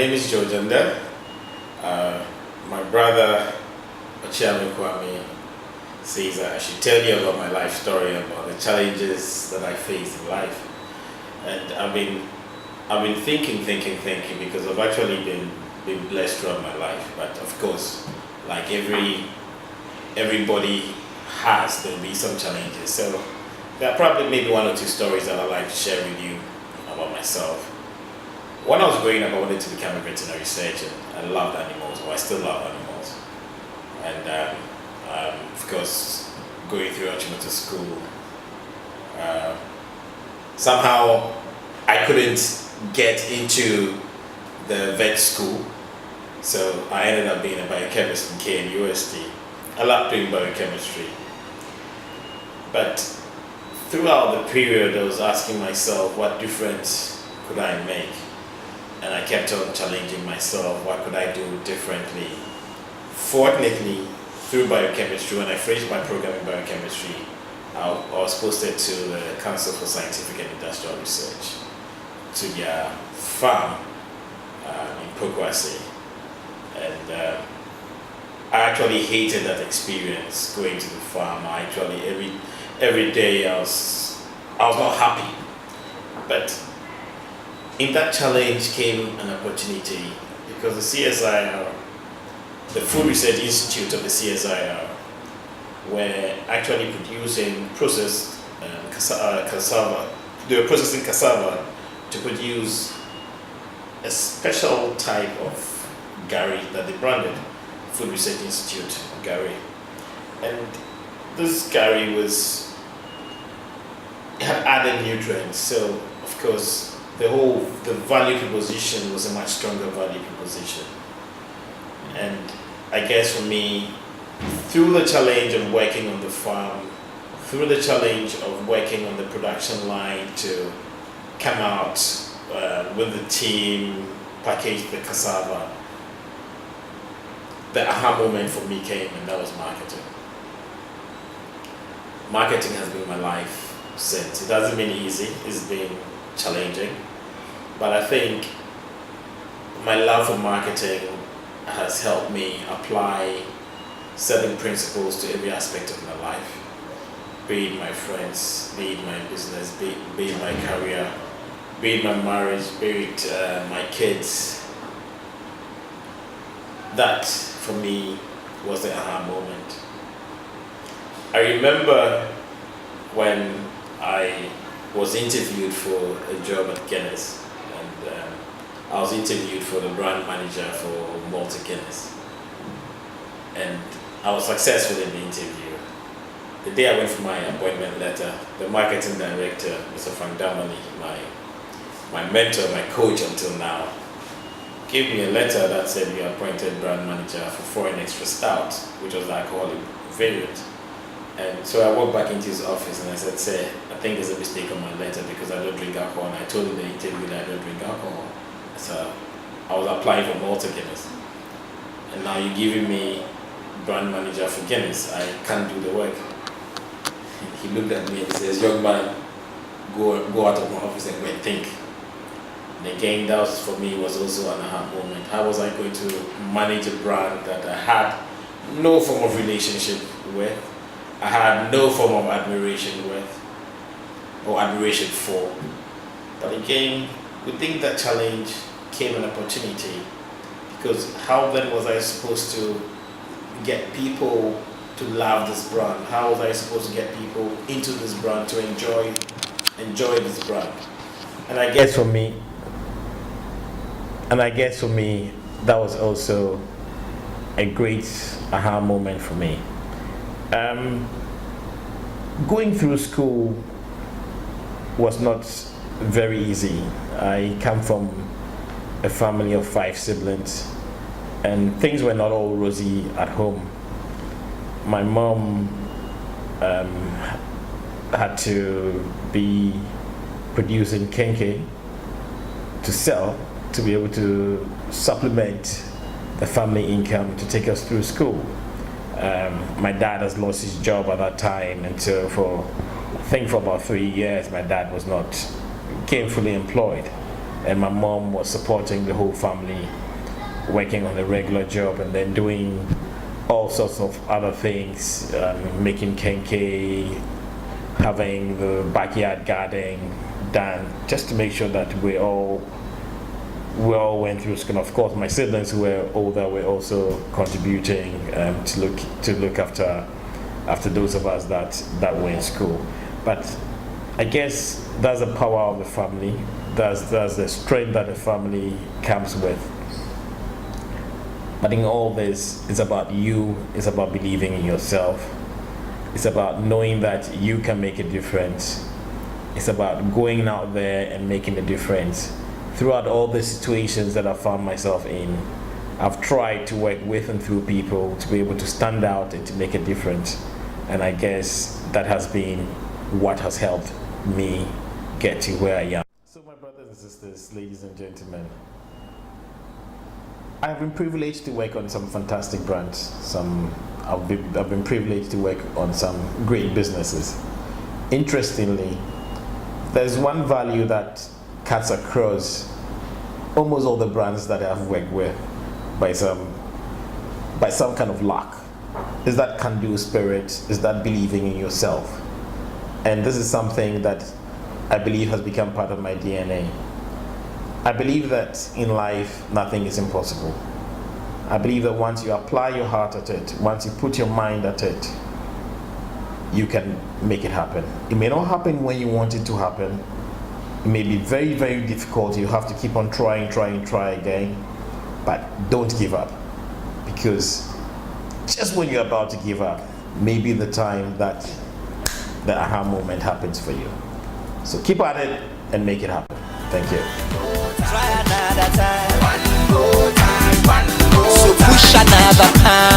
name is Andah. My brother, Okyeame Kwame, says that I should tell you about my life story, about the challenges that I face in life. And I've been thinking because I've actually been blessed throughout my life. But of course, like everybody has, there'll be some challenges. So there are probably maybe one or two stories that I'd like to share with you about myself. When I was growing up, I wanted to become a veterinary surgeon. I loved animals, or I still love animals. And of course, going through Okyeame school, somehow I couldn't get into the vet school, so I ended up being a biochemist in KNUST. I loved doing biochemistry, but throughout the period, I was asking myself, what difference could I make? And I kept on challenging myself, what could I do differently? Fortunately, through biochemistry, when I finished my program in biochemistry, I was posted to the Council for Scientific and Industrial Research, to their farm in Okyeame. And I actually hated that experience, going to the farm. I actually, every day I was not happy. But in that challenge came an opportunity, because the CSIR, the Food Research Institute of the CSIR, were actually producing processed cassava. They were processing cassava to produce a special type of gari that they branded Food Research Institute gari. And this gari it had added nutrients, so of course the value proposition was a much stronger value proposition. And I guess for me, through the challenge of working on the farm, through the challenge of working on the production line to come out with the team, package the cassava, the aha moment for me came, and that was marketing. Marketing has been my life since. It hasn't been easy, it's been challenging, but I think my love for marketing has helped me apply certain principles to every aspect of my life, be it my friends, be it my business, be it my career, be it my marriage, be it my kids. That for me was the aha moment. I remember when I was interviewed for a job at Guinness, and I was interviewed for the brand manager for Malta Guinness, and I was successful in the interview. The day I went for my appointment letter, the marketing director, Mr. Frank Damani, my mentor, my coach until now, gave me a letter that said you are appointed brand manager for Foreign Extra Stout, which was the alcoholic variant. And so I walked back into his office and I said, "Sir, I think there's a mistake on my letter because I don't drink alcohol." And I told him in the interview that I don't drink alcohol. So I was applying for Malta Guinness. And now you're giving me brand manager for Guinness. I can't do the work. He looked at me and says, "Young man, go out of my office and go and think." And again, that was, for me, was also an aha moment. How was I going to manage a brand that I had no form of relationship with? I had no form of admiration with, or admiration for. But again, within that challenge came an opportunity, because how then was I supposed to get people to love this brand? How was I supposed to get people into this brand, to enjoy this brand? And I guess for me, that was also a great aha moment for me. Going through school was not very easy. I come from a family of 5 siblings, and things were not all rosy at home. My mom had to be producing kenke to sell, to be able to supplement the family income to take us through school. My dad has lost his job at that time, and so for about 3 years my dad was not gainfully employed. and my mom was supporting the whole family, working on a regular job and then doing all sorts of other things, making kenke, having the backyard garden done, just to make sure that we all went through school. Of course, my siblings who were older were also contributing to look after those of us that were in school. But I guess that's the power of the family. That's the strength that the family comes with. But in all this, it's about you. It's about believing in yourself. It's about knowing that you can make a difference. It's about going out there and making a difference. Throughout all the situations that I found myself in, I've tried to work with and through people to be able to stand out and to make a difference. And I guess that has been what has helped me get to where I am. So my brothers and sisters, ladies and gentlemen, I have been privileged to work on some fantastic brands. I've been privileged to work on some great businesses. Interestingly, there's one value that cuts across almost all the brands that I've worked with by some kind of luck. Is that can-do spirit, is that believing in yourself. And this is something that I believe has become part of my DNA. I believe that in life, nothing is impossible. I believe that once you apply your heart at it, once you put your mind at it, you can make it happen. It may not happen when you want it to happen. It may be very, very difficult. You have to keep on try again. But don't give up. Because just when you're about to give up, maybe the time that the aha moment happens for you. So keep at it and make it happen. Thank you. Try another time. One more time. So push another time.